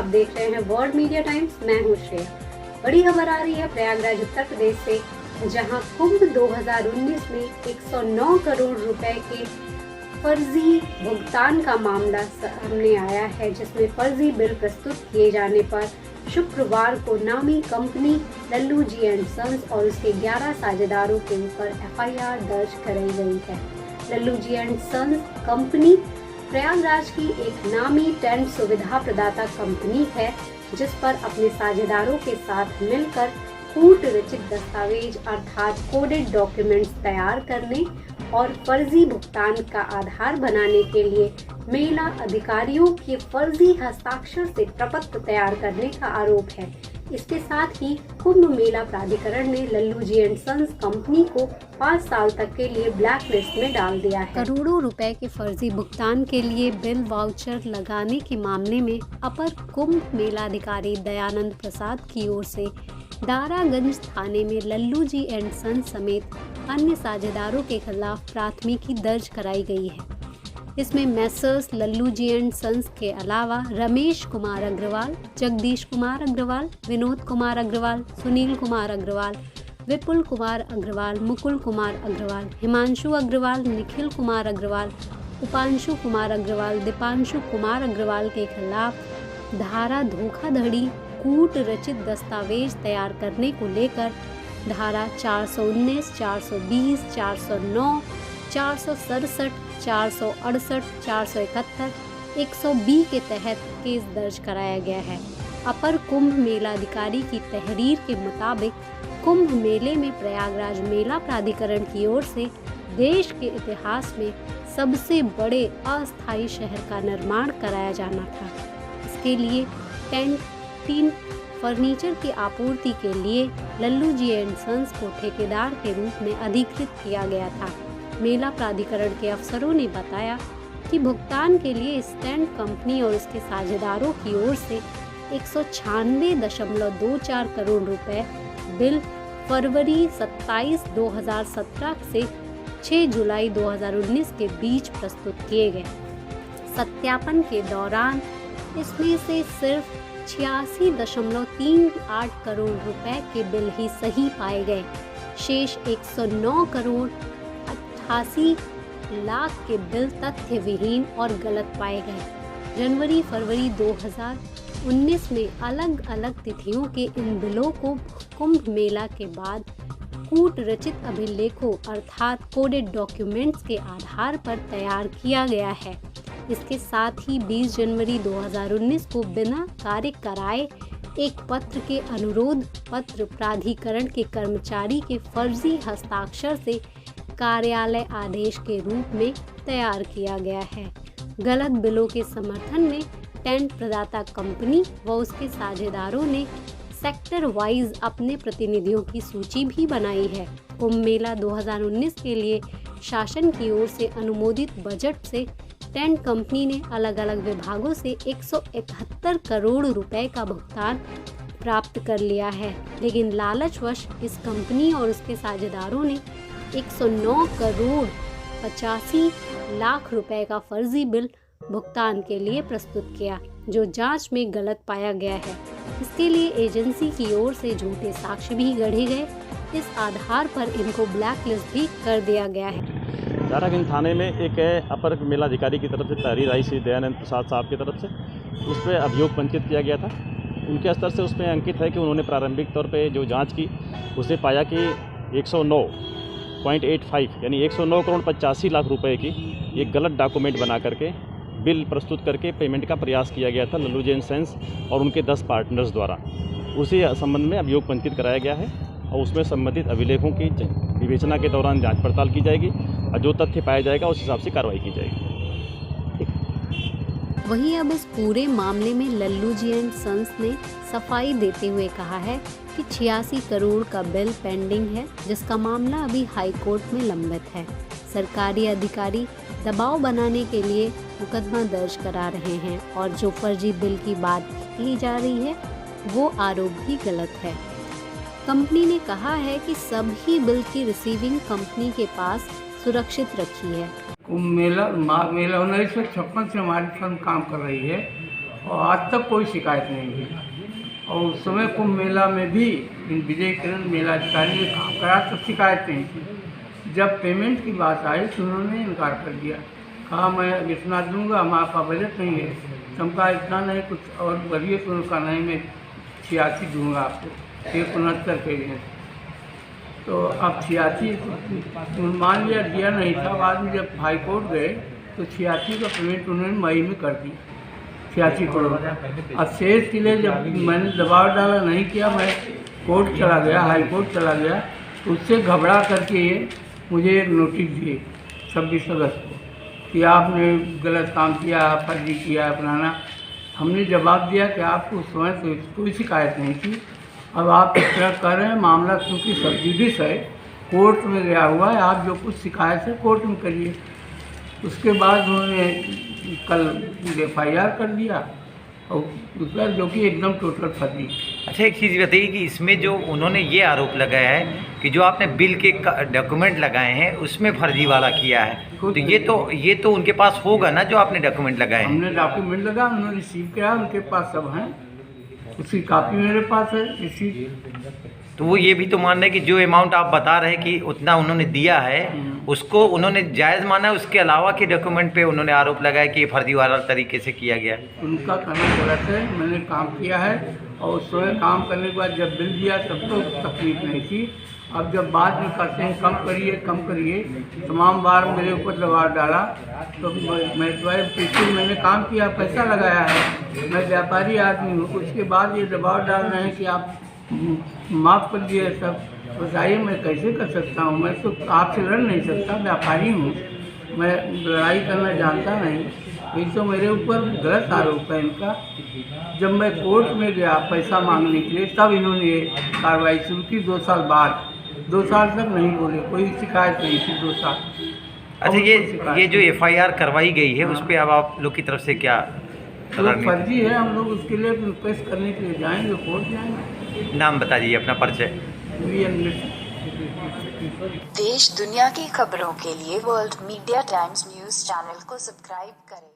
आप देख रहे हैं वर्ल्ड मीडिया टाइम्स। मैं हूँ श्रेया। बड़ी खबर आ रही है प्रयागराज उत्तर प्रदेश से, जहां कुंभ 2019 में 109 करोड़ रुपए के फर्जी भुगतान का मामला सामने आया है, जिसमें फर्जी बिल प्रस्तुत किए जाने पर शुक्रवार को नामी company Lallu ji and sons और उसके 11 साझेदारों के ऊपर एफआईआर दर्ज कराई गई है। Lallu ji and sons company Prayagraj की एक नामी टेंट सुविधा प्रदाता कंपनी है, जिस पर अपने साझेदारों के साथ मिलकर कूट रचित दस्तावेज अर्थात कोडेड डॉक्यूमेंट्स तैयार करने और फर्जी भुगतान का आधार बनाने के लिए मेला अधिकारियों के फर्जी हस्ताक्षर से प्रपत्र तैयार करने का आरोप है। इसके साथ ही कुंभ मेला प्राधिकरण ने Lallu ji and sons company को 5 साल तक के लिए ब्लैक लिस्ट में डाल दिया है। करोड़ों रुपए के फर्जी भुगतान के लिए बिल वाउचर लगाने के मामले में अपर कुंभ मेला अधिकारी दयानंद प्रसाद की ओर से दारागंज थाने में लल्लू जी एंड सन्स समेत अन्य साझेदारों के खिलाफ प्राथमिकी दर्ज कराई गई है। इसमें Messrs Lallu ji and sons के अलावा रमेश कुमार अग्रवाल, जगदीश कुमार अग्रवाल, विनोद कुमार अग्रवाल, सुनील कुमार अग्रवाल, विपुल कुमार अग्रवाल, मुकुल कुमार अग्रवाल, हिमांशु अग्रवाल, निखिल कुमार अग्रवाल, उपांशु कुमार अग्रवाल, दीपांशु कुमार अग्रवाल के खिलाफ धारा धोखाधड़ी कूट रचित दस्तावेज तैयार करने को लेकर धारा 419, 420, 409, 467, 468, 471, 120 के तहत केस दर्ज कराया गया है। अपर कुंभ मेला अधिकारी की तहरीर के मुताबिक कुंभ मेले में प्रयागराज मेला प्राधिकरण की ओर से देश के इतिहास में सबसे बड़े अस्थायी शहर का निर्माण कराया जाना था। इसके लिए टेंट, टीन, फर्नीचर की आपूर्ति के लिए लल्लू जी एंड सन्स को ठेकेदार के रूप में अधिकृत किया गया था। मेला प्राधिकरण के अफसरों ने बताया कि भुगतान के लिए स्टैंड कंपनी और उसके साझेदारों की ओर से 196.24 करोड़ रुपए बिल फरवरी 27, 2017 से 6 जुलाई 2019 के बीच प्रस्तुत किए गए। सत्यापन के दौरान इसमें से सिर्फ 86.38 करोड़ रुपए के बिल ही सही पाए गए। शेष 109 करोड़ 88 लाख के बिल तथ्य विहीन और गलत पाए गए। जनवरी फरवरी 2019 में अलग अलग तिथियों के इन बिलों को कुंभ मेला के बाद कूट रचित अभिलेखों अर्थात कोडेड डॉक्यूमेंट्स के आधार पर तैयार किया गया है। इसके साथ ही 20 जनवरी 2019 को बिना कार्य कराए एक पत्र के अनुरोध पत्र प्राधिकरण के कर्मचारी के फर्जी हस्ताक्षर से कार्यालय आदेश के रूप में तैयार किया गया है। गलत बिलों के समर्थन में टेंट प्रदाता कंपनी व उसके साझेदारों ने सेक्टर वाइज अपने प्रतिनिधियों की सूची भी बनाई है। कुंभ मेला 2019 के लिए शासन की ओर से अनुमोदित बजट से टेंट कंपनी ने अलग अलग विभागों से 171 करोड़ रुपए का भुगतान प्राप्त कर लिया है, लेकिन लालचवश इस कंपनी और उसके साझेदारों ने 109 करोड़ 85 लाख रुपए का फर्जी बिल भुगतान के लिए प्रस्तुत किया, जो जांच में गलत पाया गया है। इसके लिए एजेंसी की ओर से झूठे साक्ष्य भी गढ़े गए। इस आधार पर इनको ब्लैक लिस्ट भी कर दिया गया है। दारागंज थाने में एक अपर मेला अधिकारी की तरफ से तहरीर आई सी दयानंद प्रसाद साहब की तरफ से, उस पर अभियोग पंचित किया गया था। उनके स्तर से उसमें अंकित है कि उन्होंने प्रारंभिक तौर पे जो जांच की उसने पाया कि 109.85 यानी 109 करोड़ 85 लाख रुपए की एक गलत डॉक्यूमेंट बना करके बिल प्रस्तुत करके पेमेंट का प्रयास किया गया था लल्लू जी एंड सन्स और उनके 10 पार्टनर्स द्वारा। उसी संबंध में अभियोग पंचित कराया गया है और उसमें संबंधित अभिलेखों की विवेचना के दौरान जांच पड़ताल की जाएगी और जो तथ्य पाया जाएगा उस हिसाब से कार्रवाई की जाएगी। वहीं अब इस पूरे मामले में लल्लू जी एंड सन्स ने सफाई देते हुए कहा है कि 86 करोड़ का बिल पेंडिंग है, जिसका मामला अभी हाई कोर्ट में लंबित है। सरकारी अधिकारी दबाव बनाने के लिए मुकदमा दर्ज करा रहे हैं और जो फर्जी बिल की बात की जा रही है वो आरोप भी गलत है। कंपनी ने कहा है कि सभी बिल की रिसीविंग कंपनी के पास सुरक्षित रखी है। कुंभ मेला 1956 से हमारी फर्म काम कर रही है और आज तक कोई शिकायत नहीं हुई। और उस समय कुंभ मेला में भी इन विजय किरण मेला अधिकारी ने काम करा, तब शिकायत नहीं थी। जब पेमेंट की बात आई तो उन्होंने इनकार कर दिया, कहा मैं इतना दूंगा, हमारे पास बजट नहीं है। चमका इतना नहीं, कुछ और बढ़िए तो उनका नहीं, मैं 86 दूँगा आपको, 169 के लिए। तो अब 86 मान लिया, दिया नहीं था। बाद में जब हाई कोर्ट गए तो 86 का पेमेंट उन्होंने मई में कर दिया, 86 करोड़। अब शेष के लिए जब मैंने दबाव डाला, नहीं किया, मैं कोर्ट चला गया, हाई कोर्ट चला गया, तो उससे घबरा करके ये मुझे एक नोटिस दिए 26 अगस्त को कि आपने गलत काम किया, फर्जी किया, अपनाना। हमने जवाब दिया कि आपको उस समय तो कोई शिकायत नहीं थी। अब आप इस तरह कर रहे हैं, मामला क्योंकि सबजुडिस है, कोर्ट में गया हुआ है, आप जो कुछ शिकायत है कोर्ट में करिए। उसके बाद उन्होंने कल FIR कर दिया, और उसका जो कि एकदम टोटल फर्जी। अच्छा, एक चीज़ बताइए कि इसमें जो उन्होंने ये आरोप लगाया है कि जो आपने बिल के डॉक्यूमेंट लगाए हैं उसमें फर्जी वाला किया है, तो ये तो उनके पास होगा ना जो आपने डॉक्यूमेंट लगाए हैं। हमने डॉक्यूमेंट लगा, उन्होंने रिसीव किया, उनके पास सब हैं, उसकी कापी मेरे पास है रिसीव। तो वो ये भी तो मान रहे हैं कि जो अमाउंट आप बता रहे हैं कि उतना उन्होंने दिया है उसको उन्होंने जायज़ माना है, उसके अलावा के डॉक्यूमेंट पे उन्होंने आरोप लगाया कि ये फर्जी वाला तरीके से किया गया। उनका कहना गलत है, मैंने काम किया है, और उस समय काम करने के बाद जब बिल दिया तब तो तकलीफ नहीं थी। अब जब बाद में कहते हैं कम करिए, तमाम बार मेरे ऊपर दबाव डाला, तो मैं बिल्कुल मैंने काम किया, पैसा लगाया है, मैं व्यापारी आदमी हूँ। उसके बाद ये दबाव डाल रहे हैं कि आप माफ़ कर दिए सब। बताइए मैं कैसे कर सकता हूँ? मैं तो आपसे लड़ नहीं सकता, व्यापारी हूँ, मैं लड़ाई करना जानता नहीं। ये तो मेरे ऊपर गलत आरोप है इनका। जब मैं कोर्ट में गया पैसा मांगने के लिए, तब इन्होंने ये कार्रवाई शुरू की। 2 साल बाद, 2 साल तक नहीं बोले, कोई शिकायत नहीं थी 2 साल। अच्छा, ये जो FIR करवाई गई है उस पर अब आप लोग की तरफ से क्या फर्जी है? हम लोग उसके लिए रिक्वेस्ट करने के लिए जाएंगे, कोर्ट जाएंगे। नाम बता दीजिए अपना परिचय। देश दुनिया की खबरों के लिए world media times news channel को सब्सक्राइब करें।